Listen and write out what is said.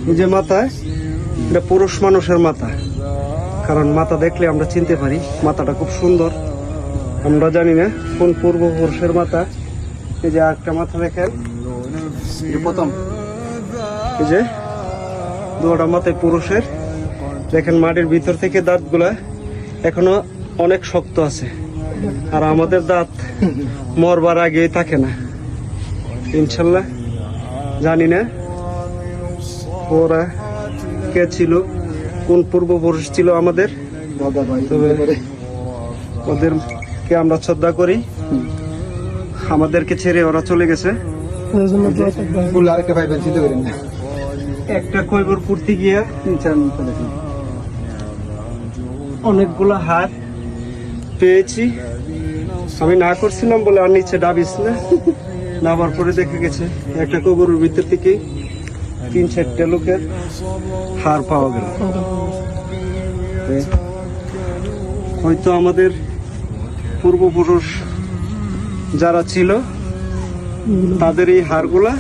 এই যে মাথায়, এটা পুরুষ মানুষের মাথা, কারণ মাথা দেখলে আমরা চিনতে পারি মাথাটা খুব সুন্দর। আমরা জানি না কোন পূর্বপুরুষের মাথা। এই যে একটা মাথা দেখেন, প্রথম এই যে দুটা মাথায় পুরুষের। দেখেন মাটির ভিতর থেকে দাঁতগুলা এখনো অনেক শক্ত আছে, আর আমাদের দাঁত মরবার আগেই থাকে না ইনশাল্লাহ। জানি না ওরা কে ছিল, কোন পূর্বপুরুষ ছিল আমাদের, তবে ওদেরকে আমরা শ্রদ্ধা করি। আমাদেরকে ছেড়ে ওরা চলে গেছে। একটা কৈবর পড়তে গিয়ে অনেকগুলো হার পেয়েছি। আমি না করছিলাম বলে আর নিচে ডাবিস না, নামার পরে দেখে গেছে একটা কবরের ভিতর থেকে 3-4টা লোকের হার পাওয়া গেল। হয়তো আমাদের পূর্বপুরুষ যারা ছিল তাদের এই হারগুলা